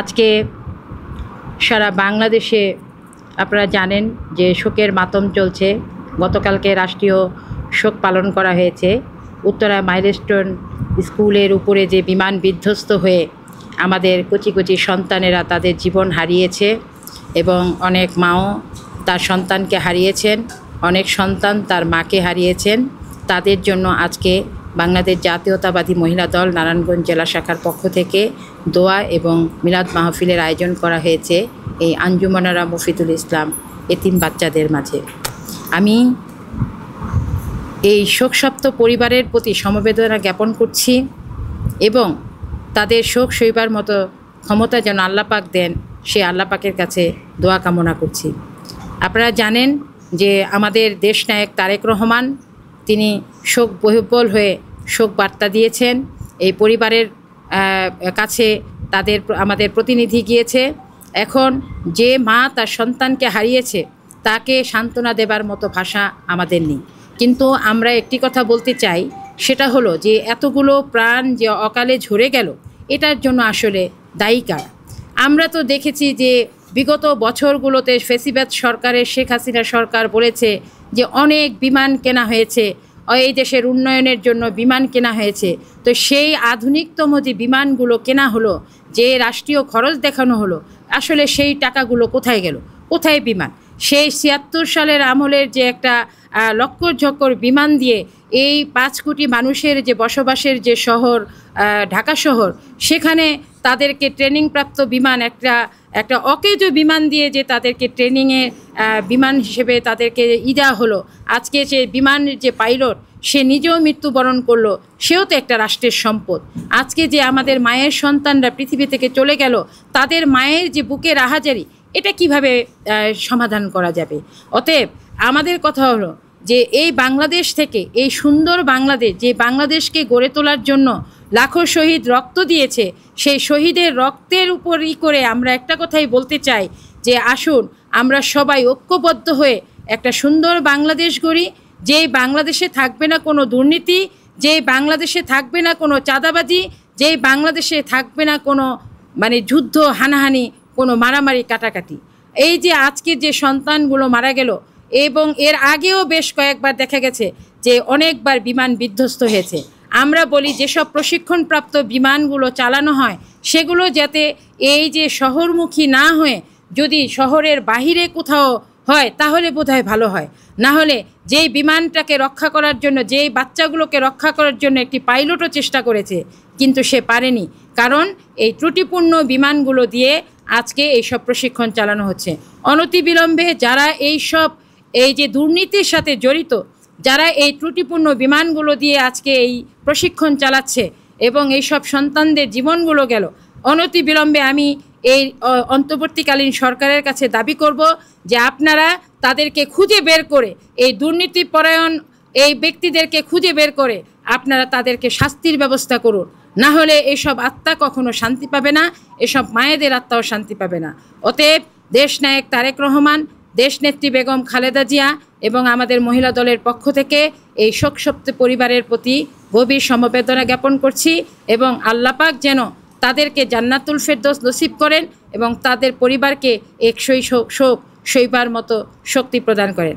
আজকে সারা বাংলাদেশে আপনারা জানেন যে শোকের মাতম চলছে। গতকালকে রাষ্ট্রীয় শোক পালন করা হয়েছে। উত্তরা মাইলস্টোন স্কুলের উপরে যে বিমান বিধ্বস্ত হয়ে আমাদের কচি কচি সন্তানেরা তাদের জীবন হারিয়েছে এবং অনেক মাও তার সন্তানকে হারিয়েছেন, অনেক সন্তান তার মাকে হারিয়েছেন। তাদের জন্য আজকে বাংলাদেশ জাতীয়তাবাদী মহিলা দল নারায়ণগঞ্জ জেলা শাখার পক্ষ থেকে দোয়া এবং মিলাদ মাহফিলের আয়োজন করা হয়েছে এই আঞ্জুমানারা মফিদুল ইসলাম এতিম বাচ্চাদের মাঝে। আমি এই শোকসপ্ত পরিবারের প্রতি সমবেদনা জ্ঞাপন করছি এবং তাদের শোক সইবার মতো ক্ষমতা যেন আল্লাহ পাক দেন, সে আল্লাহ পাকের কাছে দোয়া কামনা করছি। আপনারা জানেন যে আমাদের দেশনায়ক তারেক রহমান তিনি শোক বহির্বল হয়ে শোক বার্তা দিয়েছেন। এই পরিবারের কাছে আমাদের প্রতিনিধি গিয়েছে। এখন যে মা তার সন্তানকে হারিয়েছে তাকে সান্ত্বনা দেবার মতো ভাষা আমাদের নেই, কিন্তু আমরা একটি কথা বলতে চাই, সেটা হলো যে এতগুলো প্রাণ যে অকালে ঝরে গেল এটার জন্য আসলে দায়ী কারা? আমরা তো দেখেছি যে বিগত বছরগুলোতে ফ্যাসিবাদ সরকারের শেখ হাসিনা সরকার বলেছে যে অনেক বিমান কেনা হয়েছে, এই দেশের উন্নয়নের জন্য বিমান কেনা হয়েছে। তো সেই আধুনিকতম যে বিমানগুলো কেনা হলো, যে রাষ্ট্রীয় খরচ দেখানো হলো, আসলে সেই টাকাগুলো কোথায় গেল? কোথায় বিমান? সেই ৭৬ সালের আমলের যে একটা লক্কর বিমান দিয়ে এই ৫ কোটি মানুষের যে বসবাসের যে শহর ঢাকা শহর, সেখানে তাদেরকে ট্রেনিংপ্রাপ্ত বিমান একটা অকেজো বিমান দিয়ে যে তাদেরকে ট্রেনিংয়ে বিমান হিসেবে তাদেরকে দেওয়া হলো। আজকে সে বিমানের যে পাইলট সে নিজেও মৃত্যুবরণ করলো, সেও তো একটা রাষ্ট্রের সম্পদ। আজকে যে আমাদের মায়ের সন্তানরা পৃথিবী থেকে চলে গেল, তাদের মায়ের যে বুকের আহাজারি, এটা কিভাবে সমাধান করা যাবে? অতএব আমাদের কথা হলো যে এই বাংলাদেশ থেকে, এই সুন্দর বাংলাদেশ, যে বাংলাদেশকে গড়ে তোলার জন্য লাখো শহীদ রক্ত দিয়েছে, সেই শহীদের রক্তের উপরই করে আমরা একটা কথাই বলতে চাই যে আসুন আমরা সবাই ঐক্যবদ্ধ হয়ে একটা সুন্দর বাংলাদেশ গড়ি, যেই বাংলাদেশে থাকবে না কোনো দুর্নীতি, যেই বাংলাদেশে থাকবে না কোনো চাঁদাবাজি, যেই বাংলাদেশে থাকবে না কোনো যুদ্ধ হানাহানি, কোনো মারামারি কাটাকাটি। এই যে আজকে যে সন্তানগুলো মারা গেল, এবং এর আগেও বেশ কয়েকবার দেখা গেছে যে অনেকবার বিমান বিধ্বস্ত হয়েছে। আমরা বলি যেসব প্রশিক্ষণপ্রাপ্ত বিমানগুলো চালানো হয় সেগুলো যাতে এই যে শহরমুখী না হয়ে যদি শহরের বাহিরে কোথাও হয় তাহলে বোধহয় ভালো হয়। না হলে যেই বিমানটাকে রক্ষা করার জন্য, যেই বাচ্চাগুলোকে রক্ষা করার জন্য একটি পাইলটও চেষ্টা করেছে, কিন্তু সে পারেনি, কারণ এই ত্রুটিপূর্ণ বিমানগুলো দিয়ে আজকে এইসব প্রশিক্ষণ চালানো হচ্ছে। অনতিবিলম্বে যারা এই যে দুর্নীতির সাথে জড়িত, যারা এই ত্রুটিপূর্ণ বিমানগুলো দিয়ে আজকে এই প্রশিক্ষণ চালাচ্ছে এবং এই সব সন্তানদের জীবনগুলো গেল, অনতিবিলম্বে আমি এই অন্তর্বর্তীকালীন সরকারের কাছে দাবি করব যে আপনারা তাদেরকে খুঁজে বের করে, এই দুর্নীতিপরায়ণ এই ব্যক্তিদেরকে খুঁজে বের করে আপনারা তাদেরকে শাস্তির ব্যবস্থা করুন। না হলে এসব আত্মা কখনো শান্তি পাবে না, এসব মায়েদের আত্মাও শান্তি পাবে না। অতএব দেশনায়ক তারেক রহমান, দেশনেত্রী বেগম খালেদা জিয়া এবং আমাদের মহিলা দলের পক্ষ থেকে এই শোকসপ্ত পরিবারের প্রতি গভীর সমবেদনা জ্ঞাপন করছি এবং আল্লাহ পাক যেন তাদেরকে জান্নাতুল ফেরদৌস নসিব করেন এবং তাদের পরিবারকে একসই শোক সইবার মতো শক্তি প্রদান করেন।